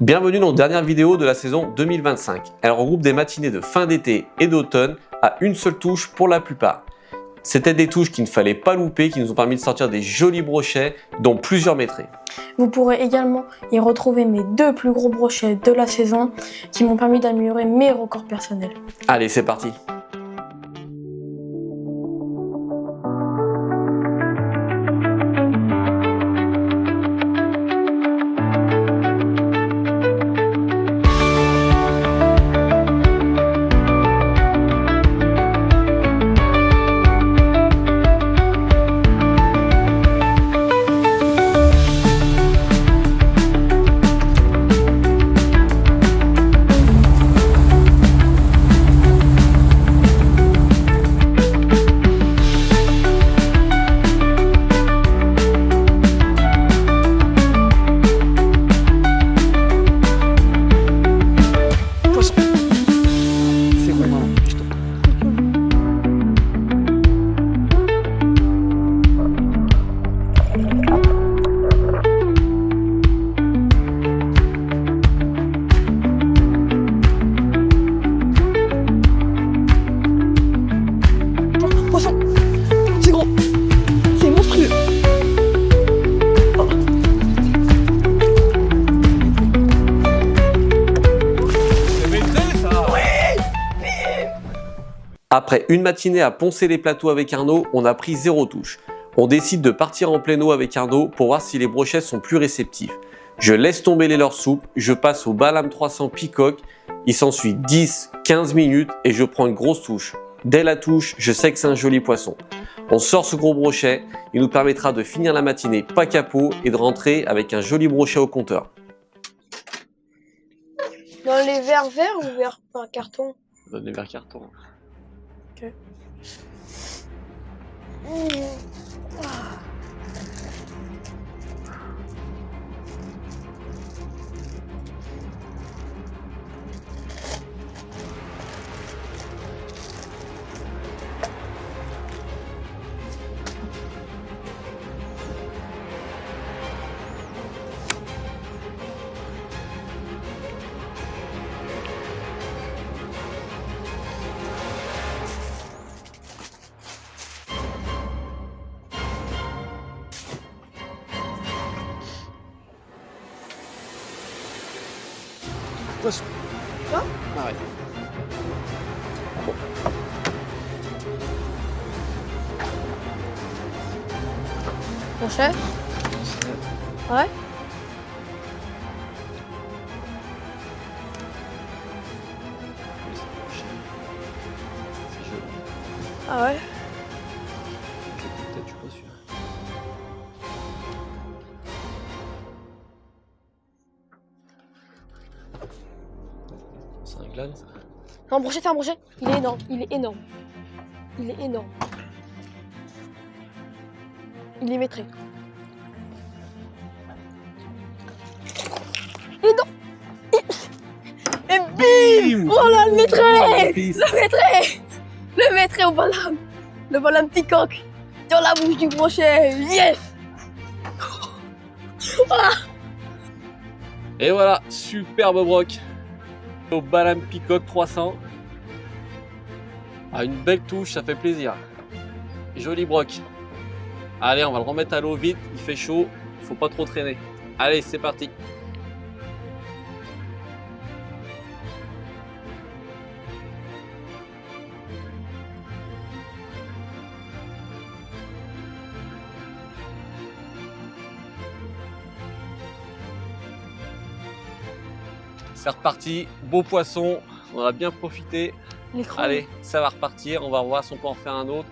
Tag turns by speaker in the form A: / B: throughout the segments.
A: Bienvenue dans la dernière vidéo de la saison 2025. Elle regroupe des matinées de fin d'été et d'automne à une seule touche pour la plupart. C'était des touches qu'il ne fallait pas louper, qui nous ont permis de sortir des jolis brochets, dont plusieurs métrés.
B: Vous pourrez également y retrouver mes deux plus gros brochets de la saison qui m'ont permis d'améliorer mes records personnels.
A: Allez, c'est parti!
B: C'est gros, c'est monstrueux.
A: Après une matinée à poncer les plateaux avec Arnaud, on a pris 0 touche. On décide de partir en plein eau avec Arnaud pour voir si les brochets sont plus réceptifs. Je laisse tomber les leurres souples, je passe au Ballam 300 Peacock, il s'ensuit 10-15 minutes et je prends une grosse touche. Dès la touche, je sais que c'est un joli poisson. On sort ce gros brochet, il nous permettra de finir la matinée pas capot et de rentrer avec un joli brochet au compteur.
B: Dans les verres verts ou verres par carton?
A: Dans les verres carton.
B: Ok.
A: Poisson.
B: Quoi?
A: Ah ouais.
B: Brochet? Ouais. Ah ouais.
A: Peut-être, je suis pas sûr. C'est un glane, ça.
B: Non, brochet, c'est un brochet. Il est énorme, il est énorme. Il est énorme. Il est métré. Et non. Et bim! Oh là, le métré! Le métré! Le métré au Ballam! Le Ballam Peacock! Dans la bouche du brochet! Yes!
A: Et voilà, superbe broc au Ballam Peacock 300. Ah, une belle touche, ça fait plaisir. Joli broc. Allez, on va le remettre à l'eau vite, il fait chaud, faut pas trop traîner. Allez, c'est parti. C'est reparti, beau poisson, on a bien profité.
B: L'écran.
A: Allez, ça va repartir, on va voir si on peut en faire un autre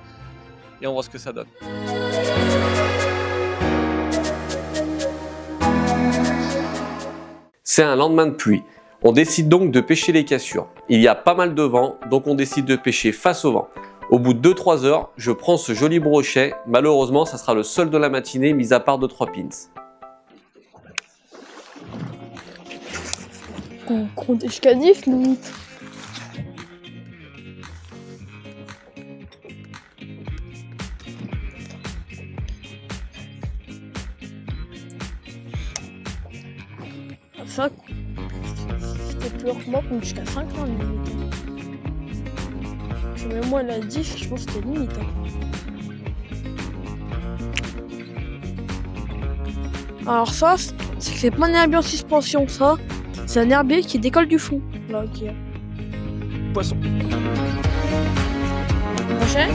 A: et on voit ce que ça donne. C'est un lendemain de pluie. On décide donc de pêcher les cassures. Il y a pas mal de vent, donc on décide de pêcher face au vent. Au bout de 2-3 heures, je prends ce joli brochet. Malheureusement, ça sera le seul de la matinée, mis à part 2-3 pins.
B: On compte jusqu'à 10, limite. Ça, leur mort monte jusqu'à 5 ans limite. Parce que même moi la 10, je pense que c'était limite. Alors ça, c'est pas un herbier en suspension, ça. C'est un herbier qui décolle du fond. Là, ok.
C: Poisson.
B: Prochain.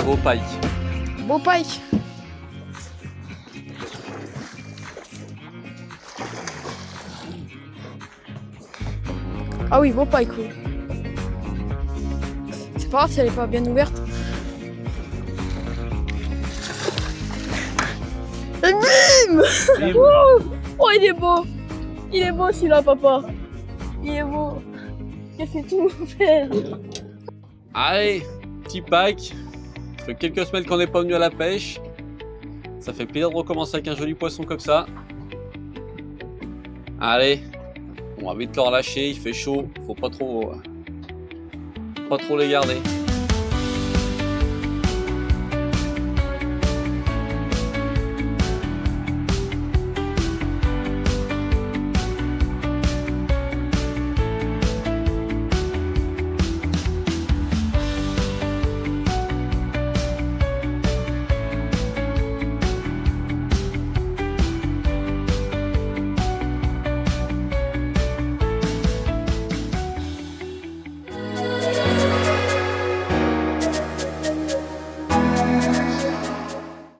A: Beau pike.
B: Beau pike. Ah oui, beau pike, oui. C'est pas grave si elle est pas bien ouverte. Et bim! Oh, il est beau! Il est beau celui-là, papa. Il est beau. Il fait tout faire.
A: Allez, petit pike. Ça fait quelques semaines qu'on n'est pas venu à la pêche. Ça fait plaisir de recommencer avec un joli poisson comme ça. Allez, on va vite le relâcher, il fait chaud, faut pas trop les garder.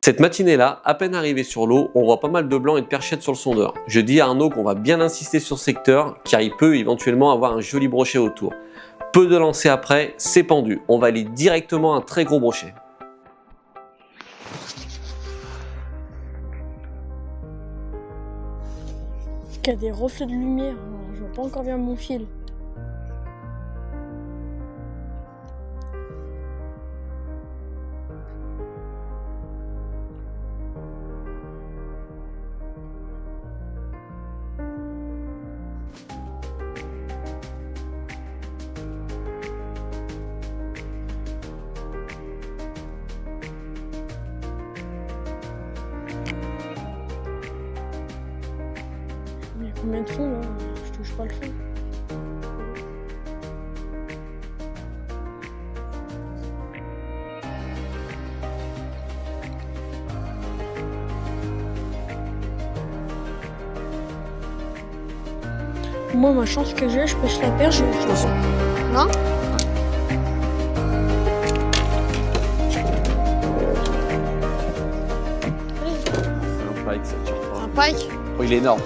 A: Cette matinée-là, à peine arrivé sur l'eau, on voit pas mal de blancs et de perchettes sur le sondeur. Je dis à Arnaud qu'on va bien insister sur ce secteur, car il peut éventuellement avoir un joli brochet autour. Peu de lancers après, c'est pendu. On va aller directement à un très gros brochet.
B: Il y a des reflets de lumière, je vois pas encore bien mon fil. Il y a combien de fond là? Je touche pas le fond. Moi, ma chance que j'ai, je pêche la perche, je vais faire non?
A: C'est un pike, ça tire pas.
B: Un pike?
A: Oh, il est énorme.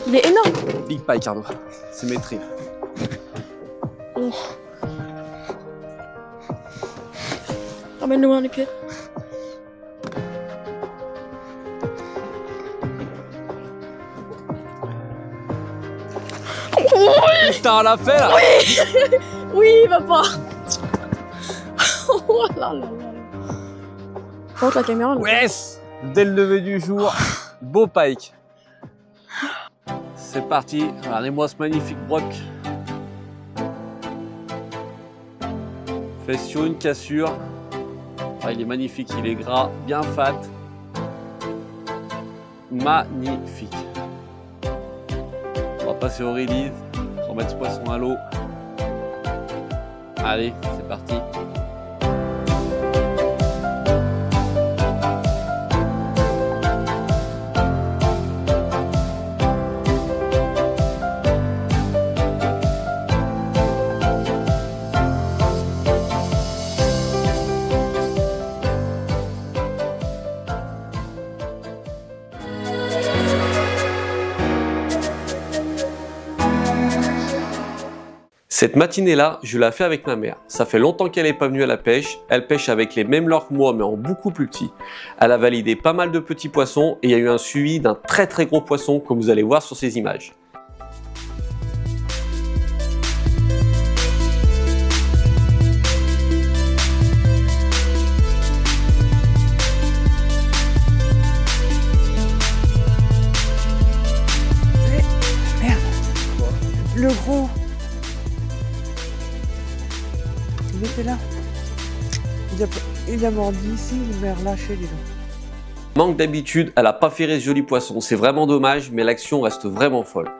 B: Il est énorme.
A: Big pike, Arnaud. C'est maîtrise.
B: Oh. Ramène-le dans les pieds.
A: Putain, on l'a fait là!
B: Oui, papa. Oh là là là. Montre la caméra là.
A: Yes! Dès le lever du jour, beau pike. C'est parti, regardez-moi ce magnifique broc. Fait sur une cassure. Ah, il est magnifique, il est gras, bien fat. Magnifique. On va passer au release, remettre ce poisson à l'eau. Allez, c'est parti. Cette matinée-là, je l'ai fait avec ma mère. Ça fait longtemps qu'elle n'est pas venue à la pêche. Elle pêche avec les mêmes leurres que moi, mais en beaucoup plus petit. Elle a validé pas mal de petits poissons et il y a eu un suivi d'un très gros poisson, comme vous allez voir sur ces images.
C: Le gros. Il a mordu ici, il m'a relâché, dis donc.
A: Manque d'habitude, elle a pas ferré ce joli poisson. C'est vraiment dommage, mais l'action reste vraiment folle.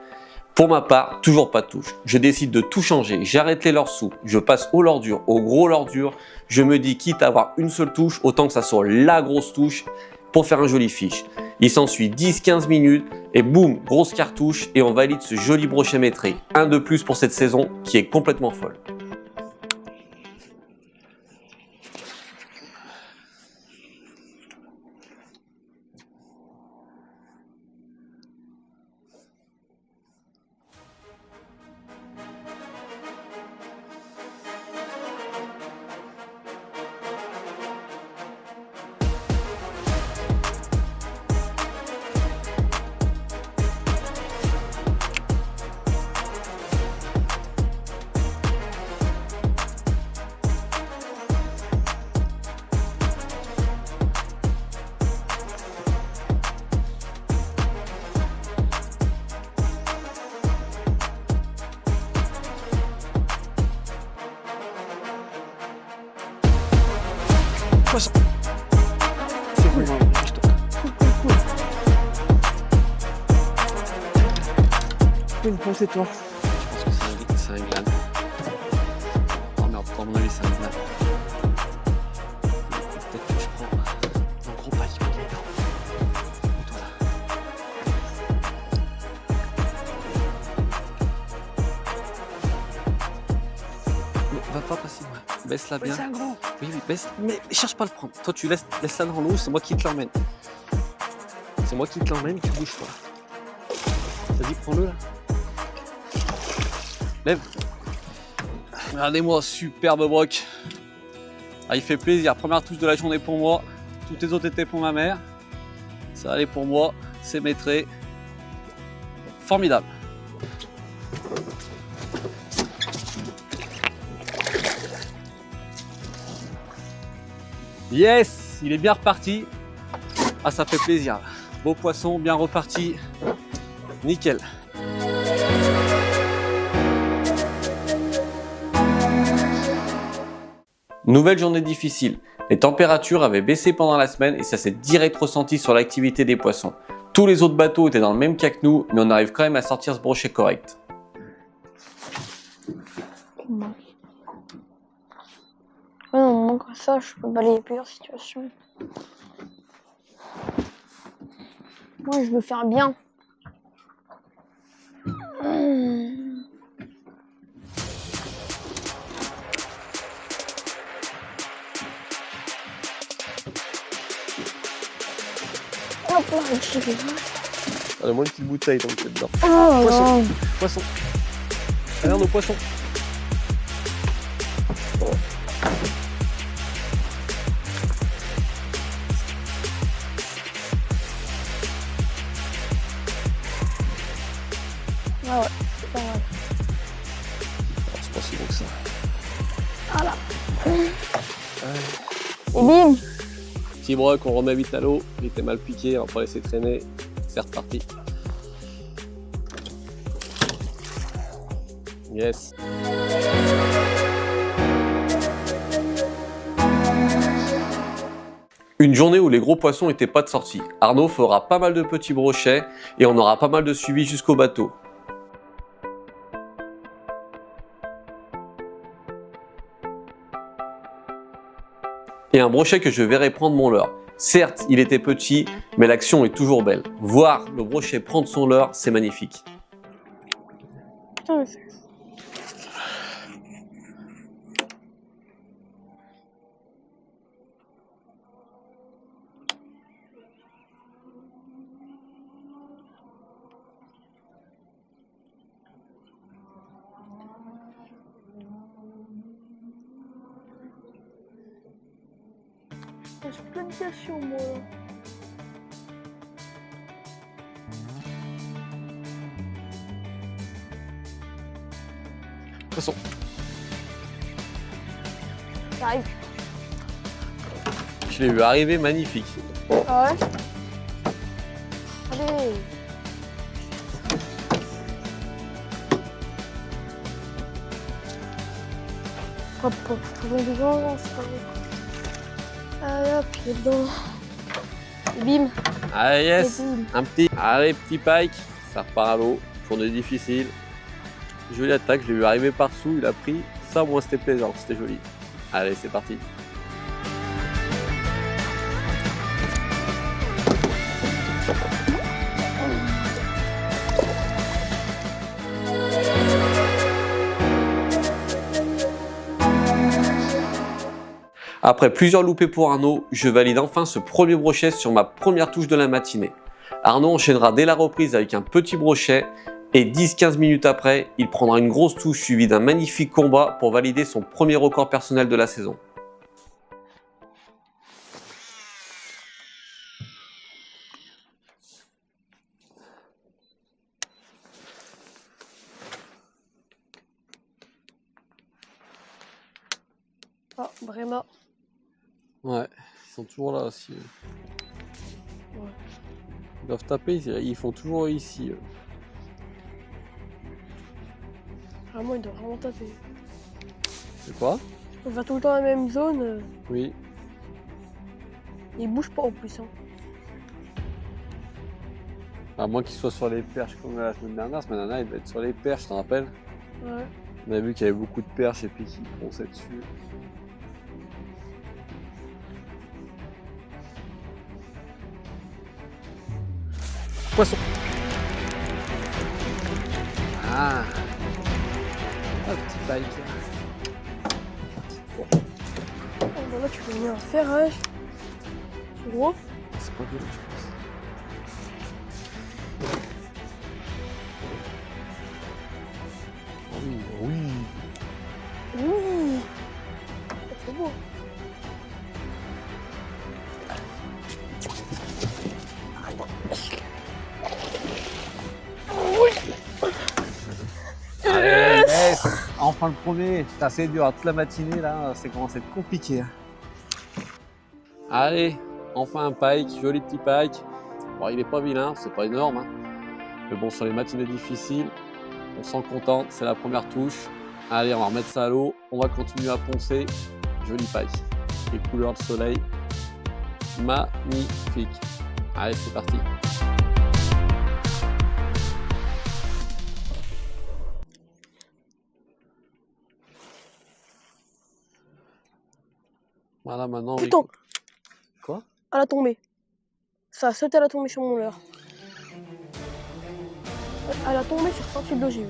A: Pour ma part, toujours pas de touche. Je décide de tout changer. J'arrête les leurres souples. Je passe aux leurres au gros leurre dur. Je me dis, quitte à avoir une seule touche, autant que ça soit la grosse touche pour faire un joli fiche. Il s'ensuit 10-15 minutes et boum, grosse cartouche et on valide ce joli brochet maîtré. Un de plus pour cette saison qui est complètement folle.
C: Poisson. C'est cool, je te... Cool, c'est toi.
A: Je pense que c'est un glade. Oh merde, à mon avis c'est un glade. Peut-être que je prends un gros paille. Et toi là. Non, va pas passer loin. Baisse-la bien.
C: C'est un grand.
A: Oui, baisse, mais cherche pas à le prendre. Toi tu laisse-la dans l'eau, c'est moi qui te l'emmène. C'est moi qui te l'emmène, tu bouges pas. Vas-y, prends-le là. Lève. Regardez-moi, superbe broc. Ah, il fait plaisir. Première touche de la journée pour moi. Toutes les autres étaient pour ma mère. Ça allait pour moi. C'est maîtré. Formidable. Yes, il est bien reparti. Ah, ça fait plaisir. Beau poisson, bien reparti. Nickel. Nouvelle journée difficile. Les températures avaient baissé pendant la semaine et ça s'est direct ressenti sur l'activité des poissons. Tous les autres bateaux étaient dans le même cas que nous, mais on arrive quand même à sortir ce brochet correct.
B: Non, manque ça, je peux balayer plusieurs situations. Moi, je veux faire bien. Hop là, je vais.
A: Donne-moi une petite bouteille donc c'est dedans.
B: Oh,
A: Poisson, poisson. Regarde nos poissons.
B: Ah ouais, c'est pas mal.
A: C'est pas si bon que ça.
B: Voilà. Et bim.
A: Petit broc, on remet vite à l'eau. Il était mal piqué, on va pas laisser traîner. C'est reparti. Yes. Une journée où les gros poissons n'étaient pas de sortie. Arnaud fera pas mal de petits brochets et on aura pas mal de suivi jusqu'au bateau. Et un brochet que je verrai prendre mon leurre. Certes, il était petit, mais l'action est toujours belle. Voir le brochet prendre son leurre, c'est magnifique.
B: Putain, mais c'est... J'ai plein de questions, moi.
A: Poisson.
B: J'arrive.
A: Je l'ai vu arriver, magnifique.
B: Ah ouais. Allez. Hop, hop, très bon dedans, c'est pas bon. Allez hop, il est dedans. Et bim.
A: Allez, yes.
B: Et bim.
A: Un petit. Allez, petit pike. Ça repart à l'eau. Journée difficile. Jolie attaque. Je l'ai vu arriver par dessous. Il a pris. Ça, au moins, c'était plaisant. C'était joli. Allez, c'est parti. Après plusieurs loupés pour Arnaud, je valide enfin ce premier brochet sur ma première touche de la matinée. Arnaud enchaînera dès la reprise avec un petit brochet et 10-15 minutes après, il prendra une grosse touche suivie d'un magnifique combat pour valider son premier record personnel de la saison.
B: Oh, vraiment.
A: Ouais, ils sont toujours là aussi.
B: Ouais.
A: Ils doivent taper, ils font toujours ici.
B: Vraiment, il doit vraiment taper.
A: C'est quoi?
B: On va tout le temps la même zone.
A: Oui.
B: Il bouge pas en plus. Hein.
A: À moins qu'ils soient sur les perches comme la semaine dernière. La semaine dernière, il devait être sur les perches, tu te rappelles?
B: Ouais.
A: On a vu qu'il y avait beaucoup de perches et puis qu'ils ponçaient dessus. Poisson. Ah, petit pike.
B: Oh, bah là, tu peux venir en faire, hein. C'est gros.
A: C'est pas violent, je pense. Oui, oui.
B: Ouh. C'est beau.
A: Allez, yes. Enfin le premier. Putain, c'est dur. Toute la matinée, là, c'est commencé à être compliqué. Allez, enfin un pike. Joli petit pike. Bon, il est pas vilain, c'est pas énorme. Hein. Mais bon, sur les matinées difficiles, on s'en contente. C'est la première touche. Allez, on va remettre ça à l'eau. On va continuer à poncer. Joli pike. Les couleurs de soleil. Magnifique. Allez, c'est parti. Voilà, maintenant.
B: Putain.
A: Quoi?
B: Elle a tombé. Ça a sauté, elle a tombé sur mon leurre. Elle a tombé sur sortie de l'ogive.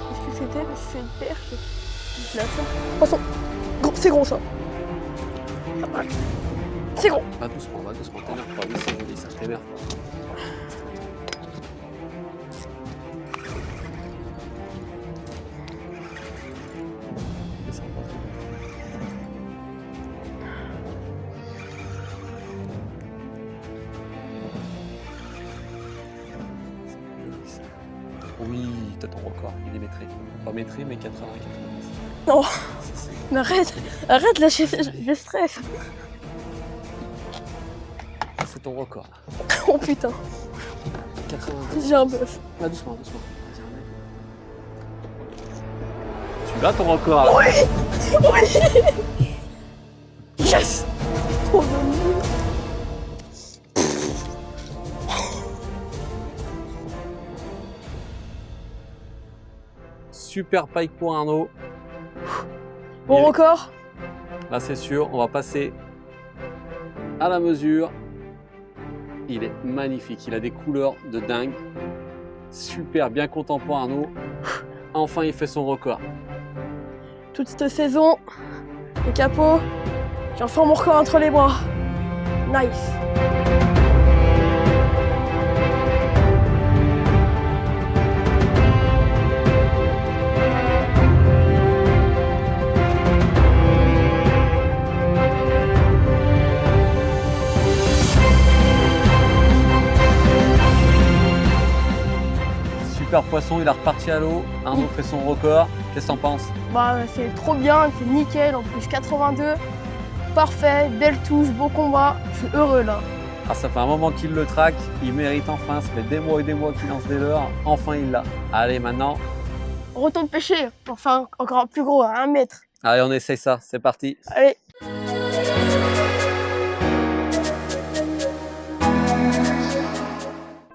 B: Qu'est-ce que c'était? C'est une perche. Je la sens. Poisson. C'est gros ça. C'est gros.
A: Va doucement, t'énerve pas. Oui, c'est joli, ça t'énerve pas. Descends pas trop. C'est joli, ça. Oui, t'as ton record, il est métré. Pas métré, mais 80-90.
B: Non. Mais arrête là, je stresse.
A: C'est ton record.
B: Oh putain,
A: 90.
B: j'ai un bœuf.
A: Va doucement. Tu l'as ton record là.
B: Oui. Yes. Oh mon Dieu.
A: Super pike pour Arnaud.
B: Bon record.
A: Là c'est sûr, on va passer à la mesure. Il est magnifique, il a des couleurs de dingue. Super, bien content pour Arnaud. Enfin il fait son record.
B: Toute cette saison, le capot, j'ai enfin mon record entre les bras. Nice.
A: Super poisson, il a reparti à l'eau. Arnaud fait son record. Qu'est-ce que t'en penses?
B: Bah c'est trop bien, c'est nickel, en plus 82. Parfait, belle touche, beau combat. Je suis heureux là.
A: Ah, ça fait un moment qu'il le traque, il mérite enfin, ça fait des mois et des mois qu'il lance des leurres, enfin il l'a. Allez maintenant,
B: Retourne pêcher, enfin encore plus gros, à 1 mètre.
A: allez on essaye ça, c'est parti.
B: Allez.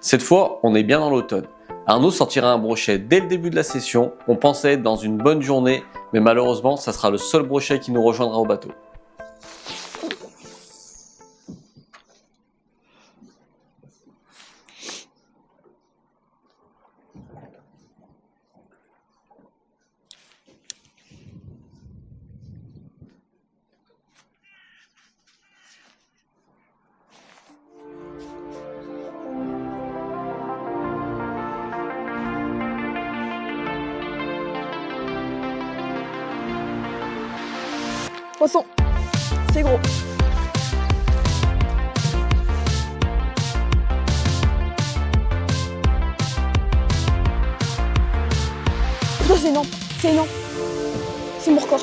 A: Cette fois, on est bien dans l'automne. Arnaud sortira un brochet dès le début de la session, on pensait être dans une bonne journée, mais malheureusement, ça sera le seul brochet qui nous rejoindra au bateau.
B: Poisson, c'est gros. Non, c'est énorme, c'est énorme. C'est mon record.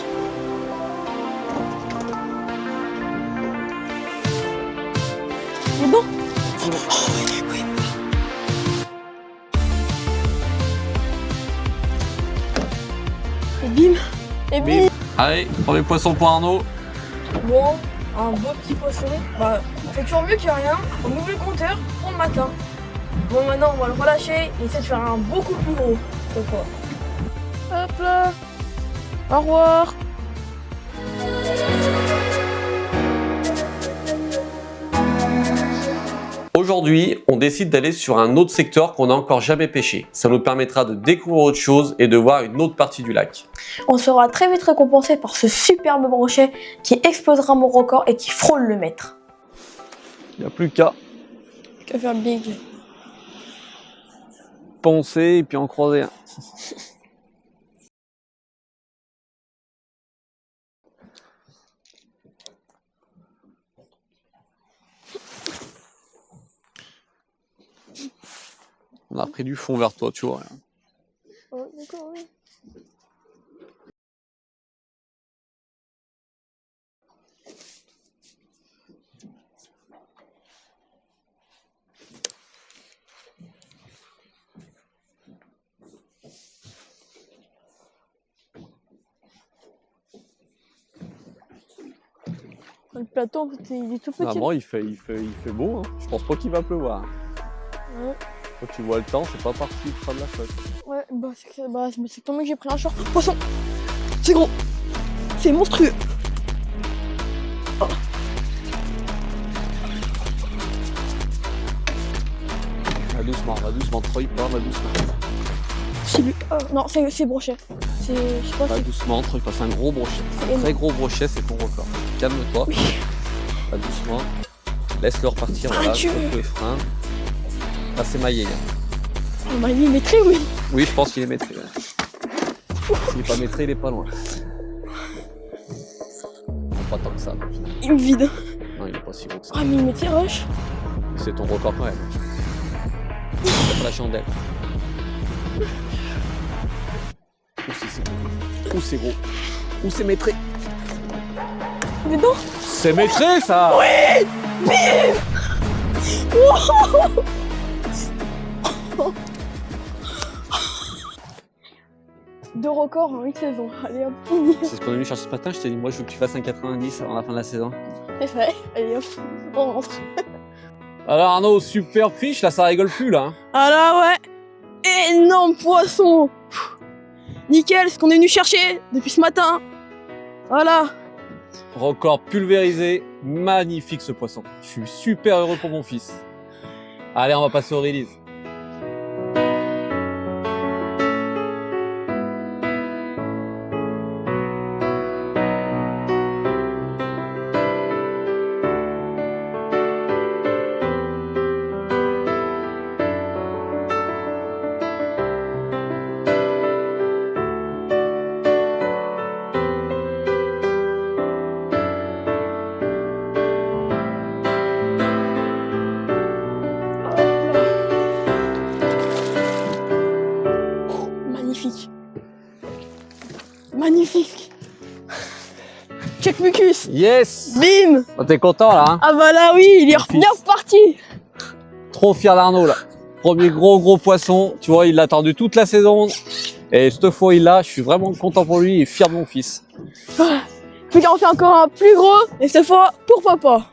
B: Il est bon. Et bim. Et bim.
A: Allez, premier poisson pour Arnaud.
B: Bon, un beau petit poisson. Bah, c'est toujours mieux que rien. On ouvre le compteur pour le matin. Bon, maintenant, on va le relâcher et essayer de faire un beaucoup plus gros cette fois. Hop là. Au revoir.
A: Aujourd'hui, on décide d'aller sur un autre secteur qu'on n'a encore jamais pêché. Ça nous permettra de découvrir autre chose et de voir une autre partie du lac.
B: On sera très vite récompensé par ce superbe brochet qui explosera mon record et qui frôle le mètre.
A: Il n'y a plus qu'à
B: faire big.
A: poncer et puis en croiser un. On a pris du fond vers toi, tu vois.
B: Oh, d'accord, oui. Le plateau, en fait, il est tout petit.
A: Normalement, il fait beau. Hein. Je pense pas qu'il va pleuvoir.
B: Ouais.
A: Quand tu vois le temps, c'est pas parti de prendre la flotte.
B: Ouais, bah c'est tombé que j'ai pris un short. Poisson, c'est gros, c'est monstrueux. Oh.
A: Va doucement, Troy, pas, va doucement.
B: C'est lui. Non, c'est brochet. Je sais pas
A: Va
B: si.
A: doucement, Troy, passe un gros brochet.
B: C'est
A: Un
B: énorme.
A: très gros brochet, c'est ton record. Calme-toi.
B: Oui.
A: Va doucement. Laisse-le repartir,
B: Ah,
A: voilà,
B: Dieu.
A: coupe les freins. Là, c'est maillé. Hein.
B: On m'a dit maîtrise, oui.
A: Oui, je pense qu'il est maîtrisé. S'il n'est pas maîtrisé, il est pas loin. Non, pas tant que ça. Non,
B: Il me vide.
A: non il est pas si gros que ça.
B: Ah, mais il mettait rush.
A: C'est ton record quand même. C'est pas la chandelle. Ou si c'est gros. Ou c'est gros. Ou c'est maîtrisé.
B: Mais non.
A: C'est maîtrisé ça.
B: Oui. Bim. Wow. Deux records en 8 saisons. Allez hop, fini.
A: C'est ce qu'on est venu chercher ce matin. Je t'ai dit, moi, je veux que tu fasses un 90 avant la fin de la saison.
B: C'est fait. Allez hop, on rentre.
A: Alors Arnaud, super fiche, là, ça rigole plus, là. Hein.
B: Ah là, ouais. Énorme poisson. Pfff. Nickel, ce qu'on est venu chercher depuis ce matin. Voilà.
A: Record pulvérisé, magnifique ce poisson. Je suis super heureux pour mon fils. Allez, on va passer au release. Yes.
B: Bim!
A: Oh, t'es content là hein?
B: Ah bah là oui, il est bien reparti.
A: Trop fier d'Arnaud là. Premier gros poisson. Tu vois, il l'a attendu toute la saison. Et cette fois, il l'a. Je suis vraiment content pour lui et fier de mon fils.
B: Puis il en fait encore un plus gros. Et cette fois, pour papa.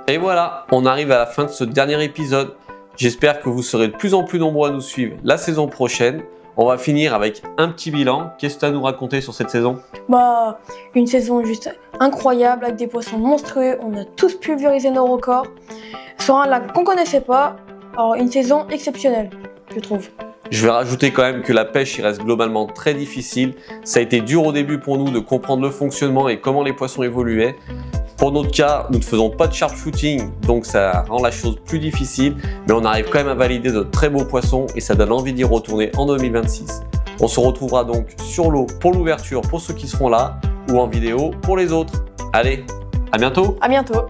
A: Et voilà, on arrive à la fin de ce dernier épisode. J'espère que vous serez de plus en plus nombreux à nous suivre la saison prochaine. On va finir avec un petit bilan. Qu'est-ce que tu as à nous raconter sur cette saison?
B: Bah, une saison juste incroyable avec des poissons monstrueux. On a tous pulvérisé nos records. Sur un lac qu'on connaissait pas. Alors, une saison exceptionnelle, je trouve.
A: Je vais rajouter quand même que la pêche il reste globalement très difficile. Ça a été dur au début pour nous de comprendre le fonctionnement et comment les poissons évoluaient. Pour notre cas, nous ne faisons pas de sharpshooting, donc ça rend la chose plus difficile, mais on arrive quand même à valider de très beaux poissons et ça donne envie d'y retourner en 2026. On se retrouvera donc sur l'eau pour l'ouverture pour ceux qui seront là ou en vidéo pour les autres. Allez, à bientôt!
B: À bientôt!